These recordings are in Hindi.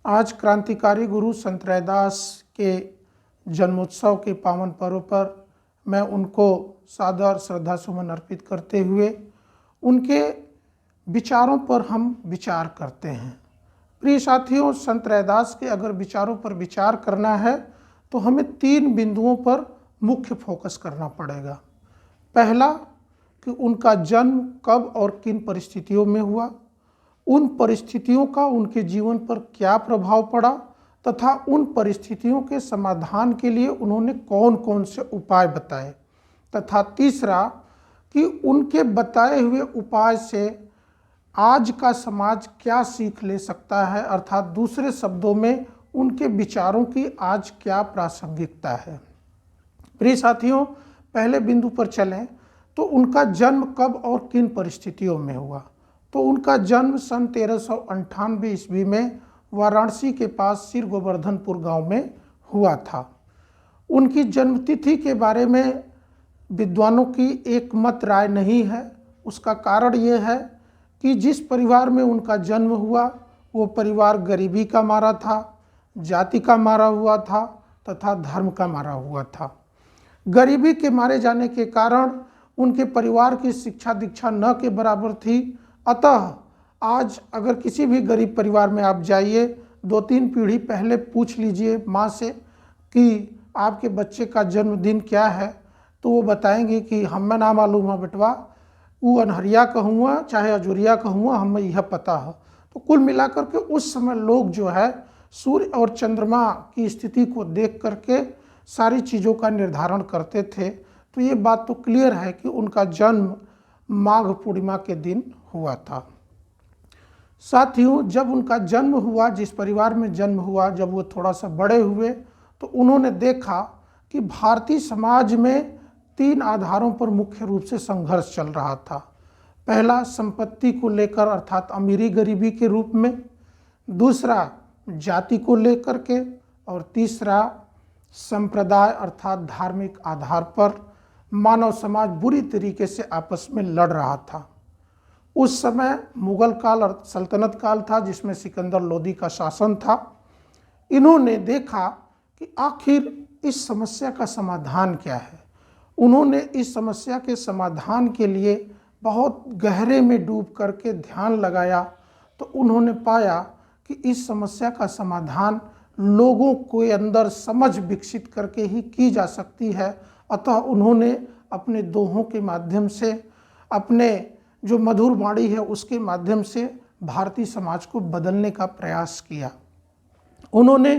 आज क्रांतिकारी गुरु संत रैदास के जन्मोत्सव के पावन पर्व पर मैं उनको सादर श्रद्धा सुमन अर्पित करते हुए उनके विचारों पर हम विचार करते हैं। प्रिय साथियों, संत रैदास के अगर विचारों पर विचार करना है तो हमें 3 बिंदुओं पर मुख्य फोकस करना पड़ेगा। पहला कि उनका जन्म कब और किन परिस्थितियों में हुआ, उन परिस्थितियों का उनके जीवन पर क्या प्रभाव पड़ा तथा उन परिस्थितियों के समाधान के लिए उन्होंने कौन कौन से उपाय बताए, तथा तीसरा कि उनके बताए हुए उपाय से आज का समाज क्या सीख ले सकता है, अर्थात दूसरे शब्दों में उनके विचारों की आज क्या प्रासंगिकता है। प्रिय साथियों, पहले बिंदु पर चलें तो उनका जन्म कब और किन परिस्थितियों में हुआ। तो उनका जन्म सन 1398 ईस्वी में वाराणसी के पास सिर गोवर्धनपुर गांव में हुआ था। उनकी जन्मतिथि के बारे में विद्वानों की एक मत राय नहीं है। उसका कारण ये है कि जिस परिवार में उनका जन्म हुआ वो परिवार गरीबी का मारा था, जाति का मारा हुआ था तथा धर्म का मारा हुआ था। गरीबी के मारे जाने के कारण उनके परिवार की शिक्षा दीक्षा न के बराबर थी। अतः आज अगर किसी भी गरीब परिवार में आप जाइए, 2-3 पीढ़ी पहले पूछ लीजिए माँ से कि आपके बच्चे का जन्मदिन क्या है, तो वो बताएंगे कि हमें ना मालूम है बेटवा, वो अनहरिया कहूँगा चाहे अजूरिया कहूँगा, हमें यह पता है। तो कुल मिलाकर के उस समय लोग जो है सूर्य और चंद्रमा की स्थिति को देख करके सारी चीज़ों का निर्धारण करते थे। तो ये बात तो क्लियर है कि उनका जन्म माघ पूर्णिमा के दिन हुआ था। साथियों, जब उनका जन्म हुआ, जिस परिवार में जन्म हुआ, जब वो थोड़ा सा बड़े हुए तो उन्होंने देखा कि भारतीय समाज में 3 आधारों पर मुख्य रूप से संघर्ष चल रहा था। पहला संपत्ति को लेकर अर्थात अमीरी गरीबी के रूप में, दूसरा जाति को लेकर के, और तीसरा संप्रदाय अर्थात धार्मिक आधार पर मानव समाज बुरी तरीके से आपस में लड़ रहा था। उस समय मुगल काल और सल्तनत काल था जिसमें सिकंदर लोदी का शासन था। इन्होंने देखा कि आखिर इस समस्या का समाधान क्या है। उन्होंने इस समस्या के समाधान के लिए बहुत गहरे में डूब करके ध्यान लगाया तो उन्होंने पाया कि इस समस्या का समाधान लोगों के अंदर समझ विकसित करके ही की जा सकती है। अतः उन्होंने अपने दोहों के माध्यम से, अपने जो मधुर वाणी है उसके माध्यम से भारतीय समाज को बदलने का प्रयास किया। उन्होंने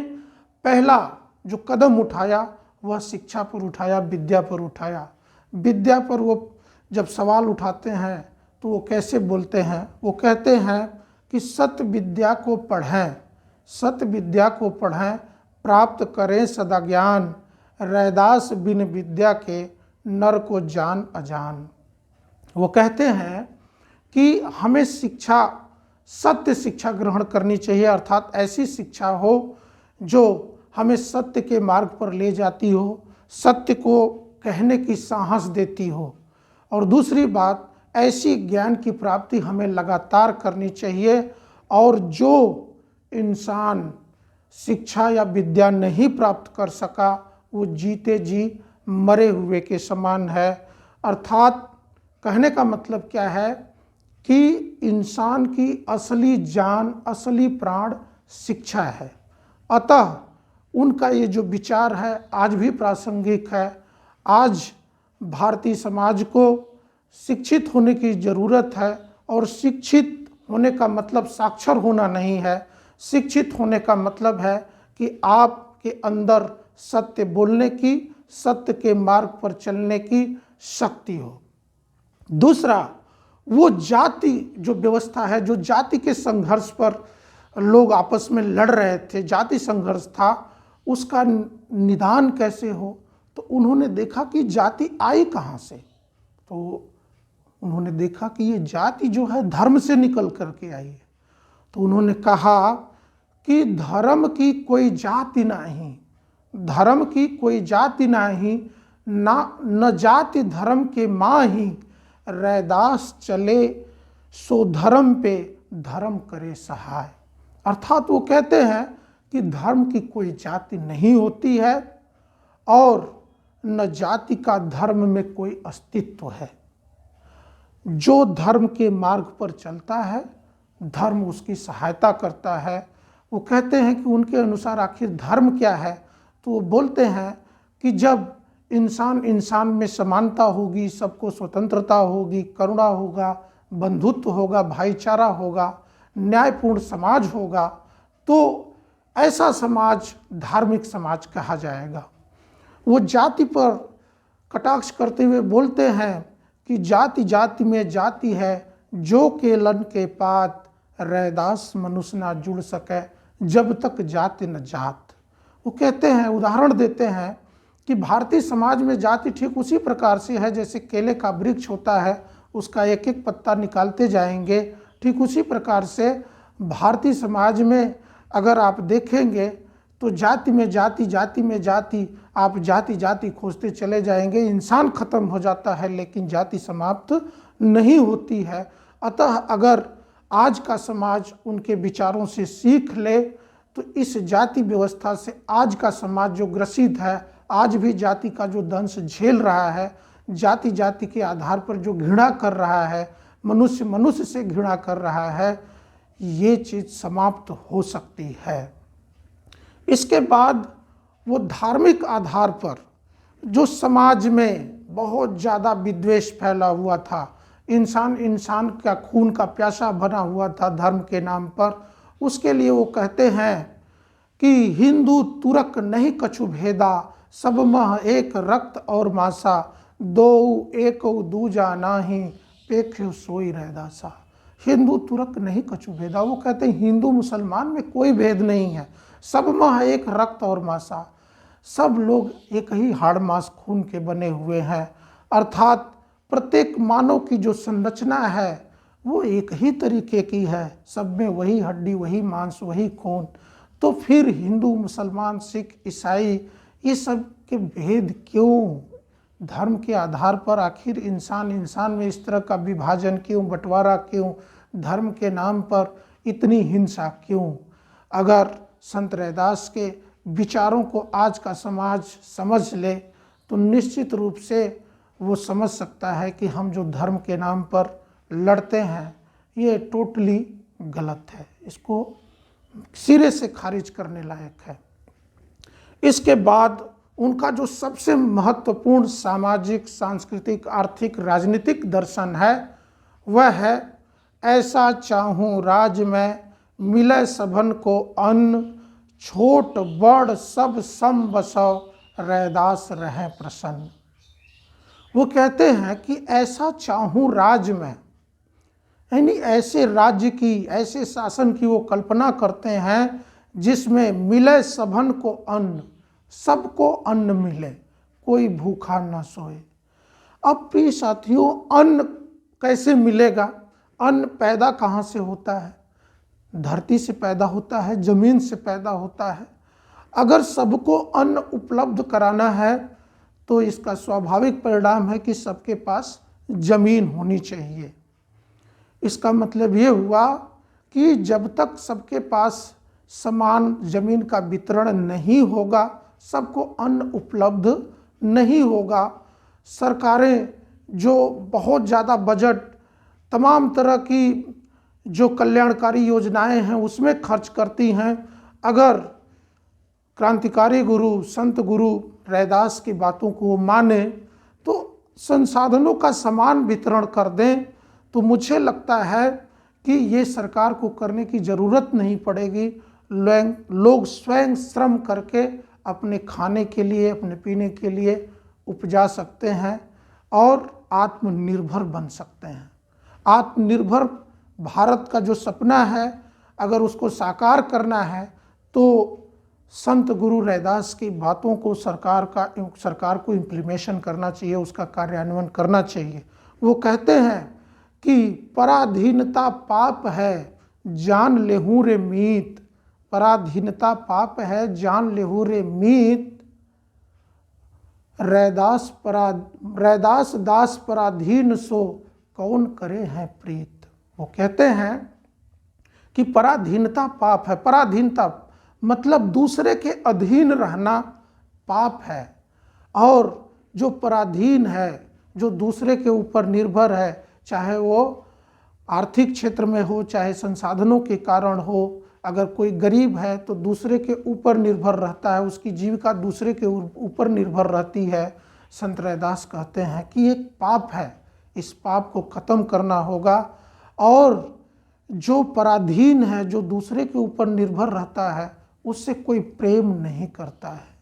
पहला जो कदम उठाया वह शिक्षा पर उठाया, विद्या पर उठाया। विद्या पर वो जब सवाल उठाते हैं तो वो कैसे बोलते हैं, वो कहते हैं कि सत्य विद्या को पढ़ें, सत्य विद्या को पढ़ें, प्राप्त करें सदा ज्ञान, रैदास बिन विद्या के नर को जान अजान। वो कहते हैं कि हमें शिक्षा, सत्य शिक्षा ग्रहण करनी चाहिए, अर्थात ऐसी शिक्षा हो जो हमें सत्य के मार्ग पर ले जाती हो, सत्य को कहने की साहस देती हो। और दूसरी बात, ऐसी ज्ञान की प्राप्ति हमें लगातार करनी चाहिए, और जो इंसान शिक्षा या विद्या नहीं प्राप्त कर सका वो जीते जी मरे हुए के समान है। अर्थात कहने का मतलब क्या है कि इंसान की असली जान, असली प्राण शिक्षा है। अतः उनका ये जो विचार है आज भी प्रासंगिक है। आज भारतीय समाज को शिक्षित होने की ज़रूरत है, और शिक्षित होने का मतलब साक्षर होना नहीं है। शिक्षित होने का मतलब है कि आपके अंदर सत्य बोलने की, सत्य के मार्ग पर चलने की शक्ति हो। दूसरा, वो जाति जो व्यवस्था है, जो जाति के संघर्ष पर लोग आपस में लड़ रहे थे, जाति संघर्ष था, उसका निदान कैसे हो। तो उन्होंने देखा कि जाति आई कहाँ से। तो उन्होंने देखा कि ये जाति जो है धर्म से निकल करके आई है। तो उन्होंने कहा कि धर्म की कोई जाति नहीं, धर्म की कोई जाति नहीं, ना न जाति धर्म के माही, रैदास चले सो धर्म पे धर्म करे सहाय। अर्थात वो कहते हैं कि धर्म की कोई जाति नहीं होती है और न जाति का धर्म में कोई अस्तित्व है। जो धर्म के मार्ग पर चलता है, धर्म उसकी सहायता करता है। वो कहते हैं कि उनके अनुसार आखिर धर्म क्या है, तो वो बोलते हैं कि जब इंसान इंसान में समानता होगी, सबको स्वतंत्रता होगी, करुणा होगा, बंधुत्व होगा, भाईचारा होगा, न्यायपूर्ण समाज होगा, तो ऐसा समाज धार्मिक समाज कहा जाएगा। वो जाति पर कटाक्ष करते हुए बोलते हैं कि जाति जाति में जाति है, जो केलन के पात, रैदास मनुष्य ना जुड़ सके, जब तक जाति न जात। वो कहते हैं, उदाहरण देते हैं कि भारतीय समाज में जाति ठीक उसी प्रकार से है जैसे केले का वृक्ष होता है, उसका एक एक पत्ता निकालते जाएंगे, ठीक उसी प्रकार से भारतीय समाज में अगर आप देखेंगे तो जाति में जाति, जाति में जाति, आप जाति जाति खोजते चले जाएंगे, इंसान खत्म हो जाता है लेकिन जाति समाप्त नहीं होती है। अतः अगर आज का समाज उनके विचारों से सीख ले तो इस जाति व्यवस्था से आज का समाज जो ग्रसित है, आज भी जाति का जो दंश झेल रहा है, जाति जाति के आधार पर जो घृणा कर रहा है, मनुष्य मनुष्य से घृणा कर रहा है, ये चीज़ समाप्त हो सकती है। इसके बाद वो धार्मिक आधार पर जो समाज में बहुत ज़्यादा विद्वेष फैला हुआ था, इंसान इंसान का खून का प्यासा बना हुआ था धर्म के नाम पर, उसके लिए वो कहते हैं कि हिंदू तुरक नहीं कछु भेदा, सब मह एक रक्त और मासा, दो एक दूजा नाही, पेख्यो सोई रहदासा। हिंदू तुरक नहीं कछु भेदा, वो कहते हैं हिंदू मुसलमान में कोई भेद नहीं है, सब मह एक रक्त और मासा, सब लोग एक ही हाड़ मांस खून के बने हुए हैं। अर्थात प्रत्येक मानव की जो संरचना है वो एक ही तरीके की है, सब में वही हड्डी, वही मांस, वही खून। तो फिर हिंदू मुसलमान सिख ईसाई ये सब के भेद क्यों? धर्म के आधार पर आखिर इंसान इंसान में इस तरह का विभाजन क्यों, बंटवारा क्यों, धर्म के नाम पर इतनी हिंसा क्यों? अगर संत रैदास के विचारों को आज का समाज समझ ले तो निश्चित रूप से वो समझ सकता है कि हम जो धर्म के नाम पर लड़ते हैं ये टोटली गलत है, इसको सिरे से खारिज करने लायक है। इसके बाद उनका जो सबसे महत्वपूर्ण सामाजिक, सांस्कृतिक, आर्थिक, राजनीतिक दर्शन है वह है ऐसा चाहूँ राज में, मिले सबन को अन्न, छोट बड़ सब सम बसव, रैदास रहे प्रसन्न। वो कहते हैं कि ऐसा चाहूँ राज में, यानी ऐसे राज्य की, ऐसे शासन की वो कल्पना करते हैं जिसमें मिले सबन को अन्न, सबको अन्न मिले, कोई भूखा न सोए। अब प्रिय साथियों, अन्न कैसे मिलेगा? अन्न पैदा कहाँ से होता है? धरती से पैदा होता है, जमीन से पैदा होता है। अगर सबको अन्न उपलब्ध कराना है तो इसका स्वाभाविक परिणाम है कि सबके पास जमीन होनी चाहिए। इसका मतलब ये हुआ कि जब तक सबके पास समान जमीन का वितरण नहीं होगा, सबको अन्न उपलब्ध नहीं होगा। सरकारें जो बहुत ज़्यादा बजट तमाम तरह की जो कल्याणकारी योजनाएं हैं उसमें खर्च करती हैं, अगर क्रांतिकारी गुरु संत गुरु रैदास की बातों को माने तो संसाधनों का समान वितरण कर दें, तो मुझे लगता है कि ये सरकार को करने की ज़रूरत नहीं पड़ेगी। लोग स्वयं श्रम करके अपने खाने के लिए, अपने पीने के लिए उपजा सकते हैं और आत्मनिर्भर बन सकते हैं। आत्मनिर्भर भारत का जो सपना है, अगर उसको साकार करना है तो संत गुरु रैदास की बातों को सरकार को इम्प्लीमेशन करना चाहिए, उसका कार्यान्वयन करना चाहिए। वो कहते हैं कि पराधीनता पाप है, जान लेहूँ रे मीत, पराधीनता पाप है, जान लेहूँ रे मीत, रैदास दास पराधीन सो कौन करे हैं प्रीत। वो कहते हैं कि पराधीनता पाप है। पराधीनता मतलब दूसरे के अधीन रहना पाप है, और जो पराधीन है, जो दूसरे के ऊपर निर्भर है, चाहे वो आर्थिक क्षेत्र में हो, चाहे संसाधनों के कारण हो, अगर कोई गरीब है तो दूसरे के ऊपर निर्भर रहता है, उसकी जीविका दूसरे के ऊपर निर्भर रहती है। संत रैदास कहते हैं कि एक पाप है, इस पाप को खत्म करना होगा, और जो पराधीन है, जो दूसरे के ऊपर निर्भर रहता है, उससे कोई प्रेम नहीं करता है।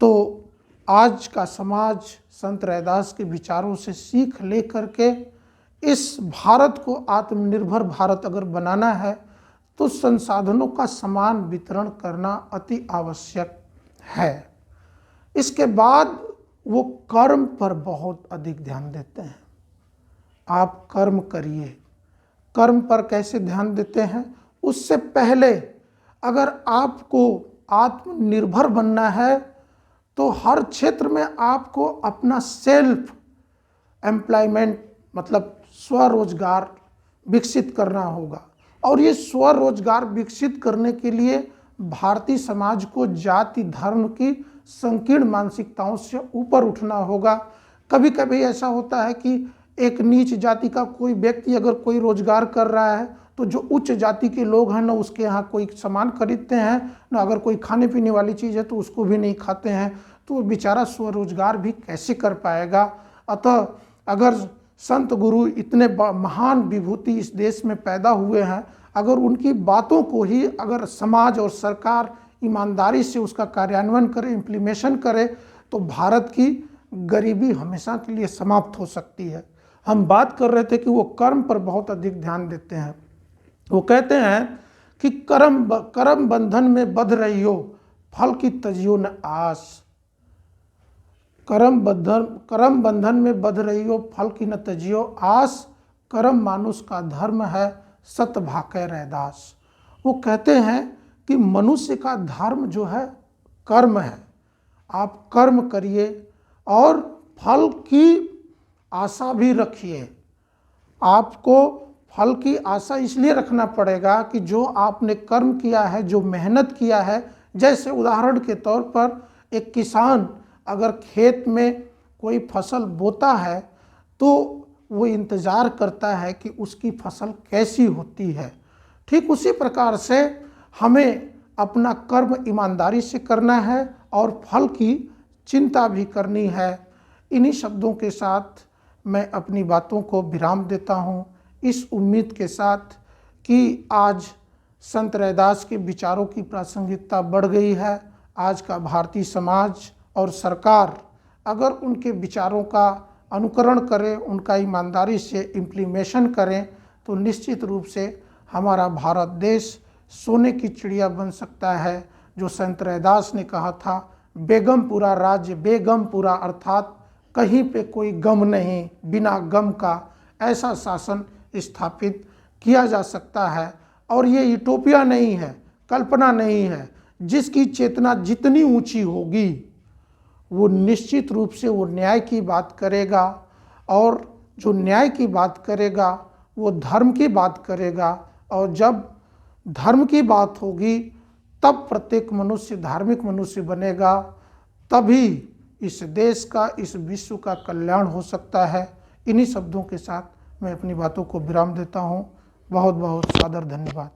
तो आज का समाज संत रैदास के विचारों से सीख लेकर के इस भारत को आत्मनिर्भर भारत अगर बनाना है तो संसाधनों का समान वितरण करना अति आवश्यक है। इसके बाद वो कर्म पर बहुत अधिक ध्यान देते हैं। आप कर्म करिए। कर्म पर कैसे ध्यान देते हैं? उससे पहले अगर आपको आत्मनिर्भर बनना है तो हर क्षेत्र में आपको अपना सेल्फ एम्प्लॉयमेंट मतलब स्वरोजगार विकसित करना होगा। और ये स्वरोजगार विकसित करने के लिए भारतीय समाज को जाति धर्म की संकीर्ण मानसिकताओं से ऊपर उठना होगा। कभी कभी ऐसा होता है कि एक नीच जाति का कोई व्यक्ति अगर कोई रोजगार कर रहा है तो जो उच्च जाति के लोग हैं ना उसके यहाँ कोई सामान खरीदते हैं, ना अगर कोई खाने पीने वाली चीज़ है तो उसको भी नहीं खाते हैं, तो वो बेचारा स्वरोजगार भी कैसे कर पाएगा। अतः अगर संत गुरु इतने महान विभूति इस देश में पैदा हुए हैं, अगर उनकी बातों को ही अगर समाज और सरकार ईमानदारी से उसका कार्यान्वयन करे, इम्प्लीमेशन करे, तो भारत की गरीबी हमेशा के लिए समाप्त हो सकती है। हम बात कर रहे थे कि वो कर्म पर बहुत अधिक ध्यान देते हैं। वो कहते हैं कि कर्म बंधन में बंध रहियो, फल की तजियो न आस। कर्म बंधन में बंध रहियो, फल की न तजियो आस। कर्म मानुष का धर्म है, सत भाकै रैदास। वो कहते हैं कि मनुष्य का धर्म जो है कर्म है। आप कर्म करिए और फल की आशा भी रखिए। आपको फल की आशा इसलिए रखना पड़ेगा कि जो आपने कर्म किया है, जो मेहनत किया है, जैसे उदाहरण के तौर पर एक किसान अगर खेत में कोई फसल बोता है तो वो इंतज़ार करता है कि उसकी फसल कैसी होती है। ठीक उसी प्रकार से हमें अपना कर्म ईमानदारी से करना है और फल की चिंता भी करनी है। इन्हीं शब्दों के साथ मैं अपनी बातों को विराम देता हूँ, इस उम्मीद के साथ कि आज संत रैदास के विचारों की प्रासंगिकता बढ़ गई है। आज का भारतीय समाज और सरकार अगर उनके विचारों का अनुकरण करें, उनका ईमानदारी से इम्प्लीमेशन करें, तो निश्चित रूप से हमारा भारत देश सोने की चिड़िया बन सकता है। जो संत रैदास ने कहा था, बेगमपुरा राज्य बेगमपुरा, अर्थात कहीं पे कोई गम नहीं, बिना गम का ऐसा शासन स्थापित किया जा सकता है। और ये यूटोपिया नहीं है, कल्पना नहीं है। जिसकी चेतना जितनी ऊंची होगी वो निश्चित रूप से वो न्याय की बात करेगा, और जो न्याय की बात करेगा वो धर्म की बात करेगा। और जब धर्म की बात होगी तब प्रत्येक मनुष्य धार्मिक मनुष्य बनेगा, तभी इस देश का, इस विश्व का कल्याण हो सकता है। इन्हीं शब्दों के साथ मैं अपनी बातों को विराम देता हूँ। बहुत बहुत सादर धन्यवाद।